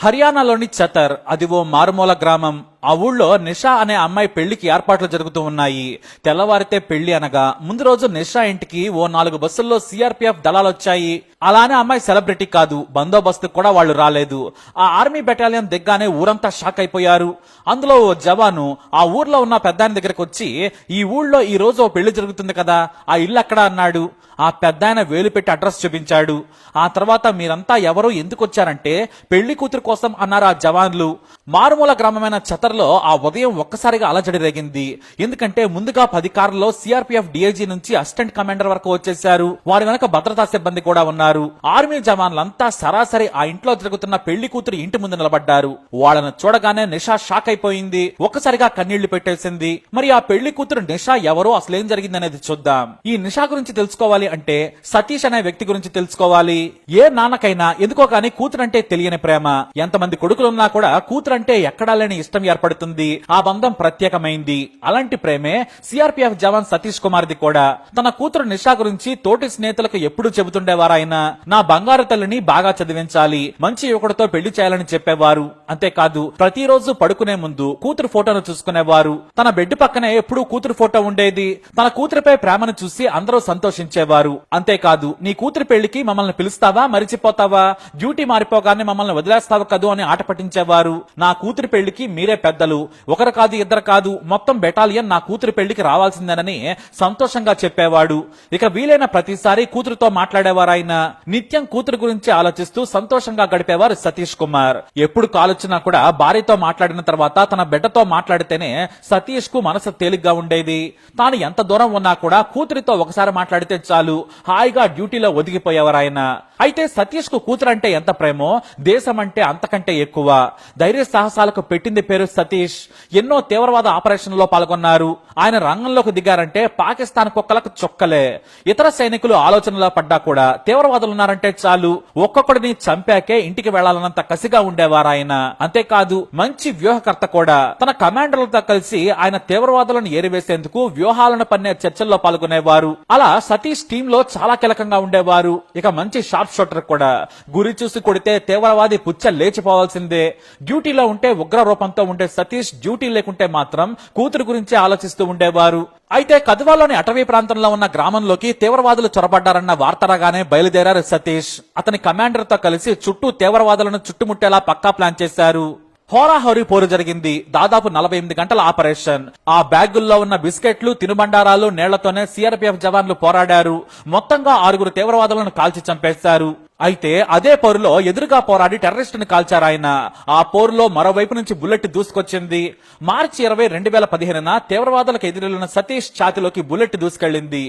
హర్యానాలోని చతర్, అది ఓ మారుమూల గ్రామం. ఆ ఊళ్ళో నిషా అనే అమ్మాయి పెళ్లికి ఏర్పాట్లు జరుగుతూ ఉన్నాయి. తెల్లవారితే పెళ్లి అనగా ముందు రోజు నిషా ఇంటికి ఓ 4 బస్సుల్లో సిఆర్పీఎఫ్ దళాలొచ్చాయి. అలానే అమ్మాయి సెలబ్రిటీ కాదు, బందోబస్తు కూడా వాళ్ళు రాలేదు. ఆ ఆర్మీ బెటాలియన్ దిగ్గానే ఊరంతా షాక్ అయిపోయారు. అందులో ఓ జవాను ఆ ఊర్లో ఉన్న పెద్దాయన దగ్గరకు వచ్చి, ఈ ఊళ్ళో ఈ రోజు ఓ పెళ్లి జరుగుతుంది కదా, ఆ ఇల్లు ఎక్కడ అన్నాడు. ఆ పెద్దాయన వేలు పెట్టి అడ్రస్ చూపించాడు. ఆ తర్వాత మీరంతా ఎవరు ఎందుకు వచ్చారంటే పెళ్లి కూతురు కోసం అన్నారు ఆ జవాన్లు. మారుమూల గ్రామమైన చతర్లో ఆ ఉదయం ఒక్కసారిగా అలజడి రేగింది. ఎందుకంటే ముందుగా 10 కార్లలో సిఆర్పీఎఫ్ డిఐజీ నుంచి అసిస్టెంట్ కమాండర్ వరకు వచ్చేశారు. వారి వెనక భద్రతా సిబ్బంది కూడా ఉన్నారు. ఆర్మీ జవాన్లంతా సరాసరి ఆ ఇంట్లో జరుగుతున్న పెళ్లి కూతురు ఇంటి ముందు నిలబడ్డారు. వాళ్ళను చూడగానే నిషా షాక్ అయిపోయింది. ఒక్కసారిగా కన్నీళ్లు పెట్టేసింది. మరి ఆ పెళ్లి కూతురు నిషా ఎవరో, అసలేం జరిగిందనేది చూద్దాం. ఈ నిషా గురించి తెలుసుకోవాలి అంటే సతీష్ అనే వ్యక్తి గురించి తెలుసుకోవాలి. ఏ నాన్నకైనా ఎందుకో గాని కూతురంటే తెలియని ప్రేమ. ఎంతమంది కొడుకులున్నా కూడా కూతురంటే ఎక్కడా లేని ఇష్టం ఏర్పడుతుంది. ఆ బంధం ప్రత్యేకమైంది. అలాంటి ప్రేమే సిఆర్పీఎఫ్ జవాన్ సతీష్ కుమార్ది కూడా. తన కూతురు నిషా గురించి తోటి స్నేహితులకు ఎప్పుడు చెబుతుండేవారు ఆయన. నా బంగారు తల్లిని బాగా చదివించాలి, మంచి యువకుడితో పెళ్లి చేయాలని చెప్పేవారు. అంతేకాదు ప్రతిరోజు పడుకునే ముందు కూతురు ఫోటోను చూసుకునేవారు. తన బెడ్ పక్కనే ఎప్పుడూ కూతురు ఫోటో ఉండేది. తన కూతురుపై ప్రేమను చూసి అందరూ సంతోషించేవారు. అంతేకాదు, నీ కూతురు పెళ్లికి మమ్మల్ని పిలుస్తావా, మరిచిపోతావా, డ్యూటీ మారిపోగానే మమ్మల్ని వదిలేస్తావు కదూ అని ఆట పట్టించేవారు. నా కూతురు పెళ్లికి మీరే పెద్దలు, ఒకరు కాదు ఇద్దరు కాదు, మొత్తం బెటాలియన్ నా కూతురు పెళ్లికి రావాల్సిందేనని సంతోషంగా చెప్పేవాడు. ఇక వీలైన ప్రతిసారి కూతురుతో మాట్లాడేవారు ఆయన. నిత్యం కూతురు గురించి ఆలోచిస్తూ సంతోషంగా గడిపేవారు సతీష్ కుమార్. ఎప్పుడు కాలొచ్చినా కూడా భార్యతో మాట్లాడిన తర్వాత తన బిడ్డతో మాట్లాడితేనే సతీష్ కు మనసు తేలిగ్గా ఉండేది. తాను ఎంత దూరం ఉన్నా కూడా కూతురితో ఒకసారి మాట్లాడితే చాలు, హాయిగా డ్యూటీలో ఒదిగిపోయేవారు ఆయన. అయితే సతీష్ కు కూతురంటే ఎంత ప్రేమో దేశం అంటే అంతకంటే ఎక్కువ. ధైర్య సాహసాలకు పెట్టింది పేరు సతీష్. ఎన్నో తీవ్రవాద ఆపరేషన్ లో పాల్గొన్నారు. ఆయన రంగంలోకి దిగారంటే పాకిస్తాన్ కుక్కలకు చొక్కలే. ఇతర సైనికులు ఆలోచనలో పడ్డా కూడా తీవ్రవాదులున్నారంటే చాలు, ఒక్కొక్కడిని చంపాకే ఇంటికి వెళ్లాలన్నంత కసిగా ఉండేవారు ఆయన. అంతేకాదు మంచి వ్యూహకర్త కూడా. తన కమాండర్లతో కలిసి ఆయన తీవ్రవాదులను ఏరివేసేందుకు వ్యూహాలను పన్నే చర్చల్లో పాల్గొనేవారు. అలా సతీష్ టీమ్ లో చాలా కీలకంగా ఉండేవారు. ఇక మంచి షార్ప్ షూటర్ కూడా. గురి చూసి కొడితే తీవ్రవాది పుచ్చ లేచిపోవాల్సిందే. డ్యూటీలో ఉంటే ఉగ్ర రూపంతో ఉండే సతీష్ డ్యూటీ లేకుంటే మాత్రం కూతురు గురించి ఆలోచిస్తూ ఉండేవారు. అయితే కద్వాలోని అటవీ ప్రాంతంలో ఉన్న గ్రామంలోకి తీవ్రవాదులు చొరబడ్డారన్న వార్త రాగానే బయలుదేరారు సతీష్. అతని కమాండర్ తో కలిసి చుట్టూ తీవ్రవాదులను చుట్టుముట్టేలా పక్కా ప్లాన్ చేశారు. హోరాహోరీ పోరు జరిగింది. దాదాపు 48 గంటల ఆపరేషన్. ఆ బ్యాగుల్లో ఉన్న బిస్కెట్లు, తినుబండారాలు, నీళ్లతోనే సిఆర్పీఎఫ్ జవాన్లు పోరాడారు. మొత్తంగా 6 తీవ్రవాదులను కాల్చి చంపేశారు. అయితే అదే పోరులో ఎదురుగా పోరాడి టెర్రరిస్టుని కాల్చారు ఆయన. ఆ పోరులో మరోవైపు నుంచి బుల్లెట్ దూసుకొచ్చింది. మార్చి 20, 2015న తీవ్రవాదులకు ఎదురెళ్లిన సతీష్ ఛాతిలోకి బుల్లెట్ దూసుకెళ్లింది.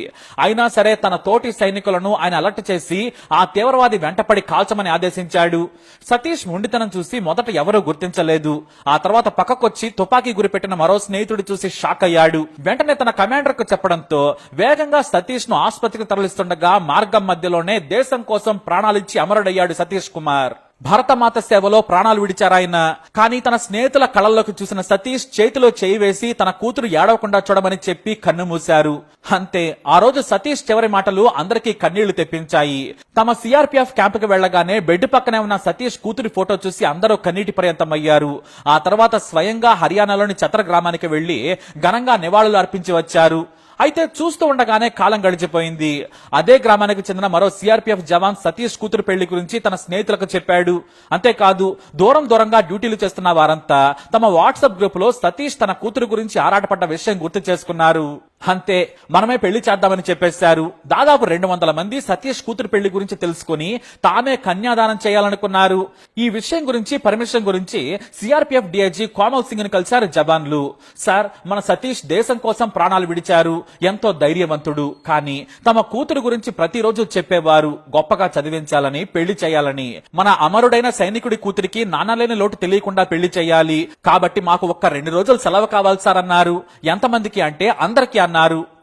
అయినా సరే తన తోటి సైనికులను ఆయన అలర్ట్ చేసి ఆ తీవ్రవాది వెంటపడి కాల్చమని ఆదేశించాడు. సతీష్ మొండితనం చూసి మొదట ఎవరూ గుర్తించలేదు. ఆ తర్వాత పక్కకొచ్చి తుపాకీ గురిపెట్టిన మరో స్నేహితుడు చూసి షాక్ అయ్యాడు. వెంటనే తన కమాండర్ కు చెప్పడంతో వేగంగా సతీష్ ను ఆసుపత్రికి తరలిస్తుండగా మార్గం మధ్యలోనే దేశం కోసం ప్రాణాలిచ్చి అమరుడయ్యాడు సతీష్ కుమార్. భరతమాత సేవలో ప్రాణాలు విడిచారాయన. కానీ తన స్నేహితుల కళ్ళల్లోకి చూసిన సతీష్ చేతిలో చేయి వేసి తన కూతురు ఏడవకుండా చూడమని చెప్పి కన్ను మూశారు. అంతే, ఆ రోజు సతీష్ చివరి మాటలు అందరికీ కన్నీళ్లు తెప్పించాయి. తమ సిఆర్పీఎఫ్ క్యాంపుకి వెళ్లగానే బెడ్ పక్కనే ఉన్న సతీష్ కూతురి ఫోటో చూసి అందరూ కన్నీటి పర్యంతమయ్యారు. ఆ తర్వాత స్వయంగా హర్యానాలోని చతర్ గ్రామానికి వెళ్లి ఘనంగా నివాళులు అర్పించి వచ్చారు. అయితే చూస్తూ ఉండగానే కాలం గడిచిపోయింది. అదే గ్రామానికి చెందిన మరో సిఆర్పీఎఫ్ జవాన్ సతీష్ కూతురు పెళ్లి గురించి తన స్నేహితులకు చెప్పాడు. అంతేకాదు దూరంగా డ్యూటీలు చేస్తున్న వారంతా తమ వాట్సాప్ గ్రూప్ లో సతీష్ తన కూతురు గురించి ఆరాటపడ్డ విషయం గుర్తు చేసుకున్నారు. అంతే, మనమే పెళ్లి చేద్దామని చెప్పేశారు. దాదాపు 200 మంది సతీష్ కూతురు పెళ్లి గురించి తెలుసుకుని తామే కన్యాదానం చేయాలనుకున్నారు. ఈ విషయం గురించి పర్మిషన్ గురించి సిఆర్పీఎఫ్ డిఐజీ కోమల్ సింగ్ ని కలిశారు జవాన్లు. సార్, మన సతీష్ దేశం కోసం ప్రాణాలు విడిచారు, ఎంతో ధైర్యవంతుడు. కానీ తమ కూతురు గురించి ప్రతిరోజు చెప్పేవారు గొప్పగా చదివించాలని, పెళ్లి చేయాలని. మన అమరుడైన సైనికుడి కూతురికి నాన్నలేని లోటు తెలియకుండా పెళ్లి చేయాలి. కాబట్టి మాకు ఒక్క 2 రోజులు సెలవు కావాలి సార్ అన్నారు. ఎంతమందికి అంటే అందరికీ అన్నారు.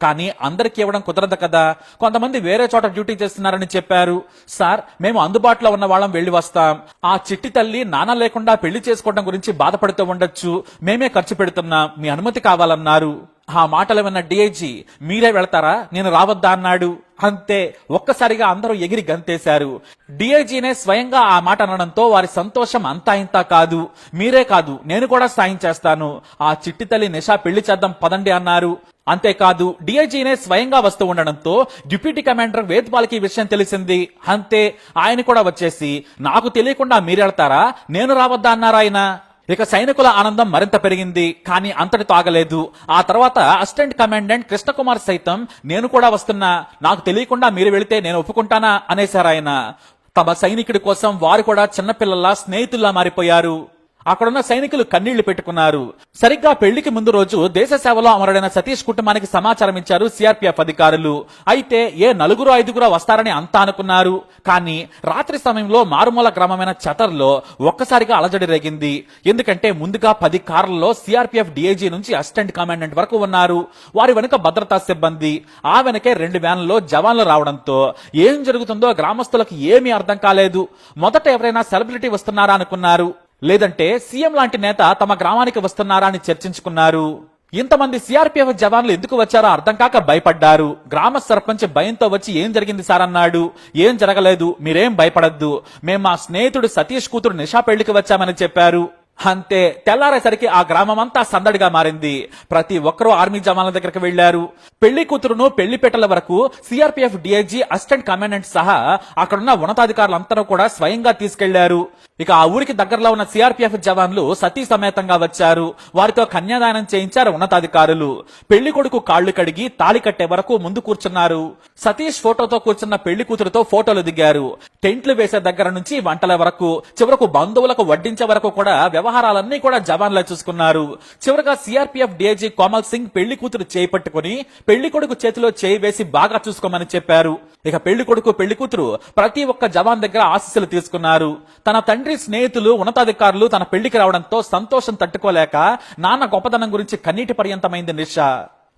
కానీ అందరికి ఇవ్వడం కుదరదు కదా, కొంతమంది వేరే చోట డ్యూటీ చేస్తున్నారని చెప్పారు. సార్, మేము అందుబాటులో ఉన్న వాళ్ళం వెళ్లి వస్తాం. ఆ చిట్టి తల్లి నాన్న లేకుండా పెళ్లి చేసుకోవడం గురించి బాధపడుతూ ఉండొచ్చు, మేమే ఖర్చు పెడుతున్నాం, మీ అనుమతి కావాలన్నారు. ఆ మాటలు విన్న డిఐజీ మీరే వెళతారా, నేను రావద్దా అన్నాడు. అంతే, ఒక్కసారిగా అందరూ ఎగిరి గంతేశారు. డిఐజీనే స్వయంగా ఆ మాట అనడంతో వారి సంతోషం అంతా ఇంతా కాదు. మీరే కాదు, నేను కూడా సాయం చేస్తాను, ఆ చిట్టి తల్లి నిషా పెళ్లి చేద్దాం పదండి అన్నారు. అంతేకాదు, డిఐజీనే స్వయంగా వస్తూ ఉండడంతో డిప్యూటీ కమాండర్ వేద్పాల్కి ఈ విషయం తెలిసింది. అంతే, ఆయన కూడా వచ్చేసి నాకు తెలియకుండా మీరెళ్తారా, నేను రావద్దా అన్నారు ఆయన. ఇక సైనికుల ఆనందం మరింత పెరిగింది. కానీ అంతటితో ఆగలేదు. ఆ తర్వాత అసిస్టెంట్ కమాండెంట్ కృష్ణకుమార్ సైతం నేను కూడా వస్తున్నా, నాకు తెలియకుండా మీరు వెళితే నేను ఒప్పుకుంటానా అనేశారు ఆయన. తమ సైనికుడి కోసం వారు కూడా చిన్నపిల్లల్లా స్నేహితుల్లా మారిపోయారు. అక్కడున్న సైనికులు కన్నీళ్లు పెట్టుకున్నారు. సరిగ్గా పెళ్లికి ముందు రోజు దేశ సేవలో అమరుడైన సతీష్ కుటుంబానికి సమాచారం ఇచ్చారు సిఆర్పీఎఫ్ అధికారులు. అయితే ఏ 4-5 వస్తారని అంతా అనుకున్నారు. కానీ రాత్రి సమయంలో మారుమూల గ్రామమైన చటర్లో ఒక్కసారిగా అలజడి రేగింది. ఎందుకంటే ముందుగా 10 కార్లలో సిఆర్పీఎఫ్ డిఐజీ నుంచి అసిస్టెంట్ కమాండెంట్ వరకు ఉన్నారు. వారి వెనుక భద్రతా సిబ్బంది, ఆ వెనకే 2 వ్యాన్లలో జవాన్లు రావడంతో ఏం జరుగుతుందో గ్రామస్తులకు ఏమీ అర్థం కాలేదు. మొదట ఎవరైనా సెలబ్రిటీ వస్తున్నారా అనుకున్నారు, లేదంటే సీఎం లాంటి నేత తమ గ్రామానికి వస్తున్నారా అని చర్చించుకున్నారు. ఇంతమంది సిఆర్పీఎఫ్ జవాన్లు ఎందుకు వచ్చారో అర్థం కాక భయపడ్డారు. గ్రామ సర్పంచ్ భయంతో వచ్చి ఏం జరిగింది సార్ అన్నాడు. ఏం జరగలేదు, మీరేం భయపడద్దు, మేము మా స్నేహితుడు సతీష్ కూతురు నిషా పెళ్లికి వచ్చామని చెప్పారు. అంతే, తెల్లారేసరికి ఆ గ్రామం అంతా సందడిగా మారింది. ప్రతి ఒక్కరూ ఆర్మీ జవాన్ల దగ్గరకు వెళ్లారు. పెళ్లి కూతురును పెళ్లి పెట్టల వరకు సిఆర్పీఎఫ్ డిఐజీ అసిస్టెంట్ కమాండెంట్ సహా అక్కడున్న ఉన్నతాధికారులందరూ కూడా స్వయంగా తీసుకెళ్లారు. ఇక ఆ ఊరికి దగ్గరలో ఉన్న సిఆర్పీఎఫ్ జవాన్లు సతీ సమేతంగా వచ్చారు. వారితో కన్యాదానం చేయించారు ఉన్నతాధికారులు. పెళ్లి కొడుకు కాళ్లు కడిగి తాళి కట్టే వరకు ముందు కూర్చున్నారు. సతీష్ ఫోటోతో కూర్చున్న పెళ్లి కూతురుతో ఫోటోలు దిగారు. టెంట్లు వేసే దగ్గర నుంచి వంటల వరకు, చివరకు బంధువులకు వడ్డించే వరకు కూడా వ్యవహారాలన్నీ కూడా జవాన్లే చూసుకున్నారు. చివరగా సిఆర్పీఎఫ్ డిఐజీ కోమల్ సింగ్ పెళ్లి కూతురు చేయి పట్టుకుని పెళ్లి కొడుకు చేతిలో చేయి వేసి బాగా చూసుకోమని చెప్పారు. ఇక పెళ్లి కొడుకు పెళ్లి కూతురు ప్రతి ఒక్క జవాన్ దగ్గర ఆశీస్సులు తీసుకున్నారు. తన తండ్రి స్నేహితులు ఉన్నతాధికారులు తన పెళ్లికి రావడంతో సంతోషం తట్టుకోలేక నాన్న గొప్పదనం గురించి కన్నీటి పర్యంతమైంది నిషా.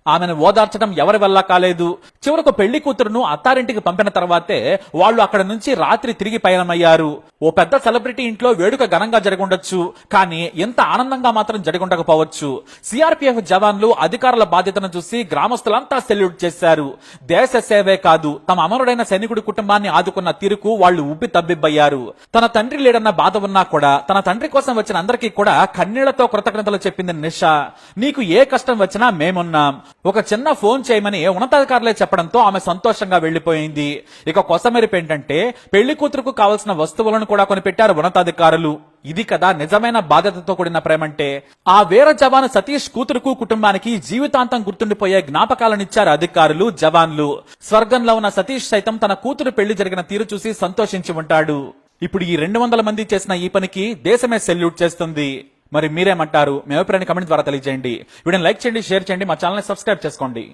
ఆమెను ఓదార్చడం ఎవరి వల్ల కాలేదు. చివరకు పెళ్లి కూతురును అత్తారింటికి పంపిన తర్వాతే వాళ్లు అక్కడ నుంచి రాత్రి తిరిగి పయనమయ్యారు. ఓ పెద్ద సెలబ్రిటీ ఇంట్లో వేడుక ఘనంగా జరగుండొచ్చు, కానీ ఎంత ఆనందంగా మాత్రం జరగుండకపోవచ్చు. సిఆర్పీఎఫ్ జవాన్లు అధికారుల బాధ్యతను చూసి గ్రామస్తులంతా సెల్యూట్ చేశారు. దేశ సేవే కాదు, తమ అమరుడైన సైనికుడి కుటుంబాన్ని ఆదుకున్న తీరుకు వాళ్లు ఉబ్బి తబ్బిబ్బయ్యారు. తన తండ్రి లేడన్న బాధ ఉన్నా కూడా తన తండ్రి కోసం వచ్చిన అందరికీ కూడా కన్నీళ్లతో కృతజ్ఞతలు చెప్పింది నిషా. నీకు ఏ కష్టం వచ్చినా మేమున్నాం, ఒక చిన్న ఫోన్ చేయమని ఉన్నతాధికారులే చెప్పడంతో ఆమె సంతోషంగా వెళ్లిపోయింది. ఇక కొసమెరుపు ఏంటంటే పెళ్లి కూతురుకు కావలసిన వస్తువులను కూడా కొనిపెట్టారు ఉన్నతాధికారులు. ఇది కదా నిజమైన బాధ్యతతో కూడిన ప్రేమంటే. ఆ వీర జవాను సతీష్ కూతురుకు కుటుంబానికి జీవితాంతం గుర్తుండిపోయే జ్ఞాపకాలనిచ్చారు అధికారులు, జవాన్లు. స్వర్గంలో ఉన్న సతీష్ సైతం తన కూతురు పెళ్లి జరిగిన తీరు చూసి సంతోషించి ఉంటాడు. ఇప్పుడు ఈ 200 మంది చేసిన ఈ పనికి దేశమే సెల్యూట్ చేస్తుంది. మరి మీరేమంటారు? మీ అభిప్రాయాన్ని కమెంట్ ద్వారా తెలియజేయండి. వీడియోని లైక్ చేయండి, షేర్ చేయండి, మా ఛానల్ ని సబ్స్క్రైబ్ చేసుకోండి.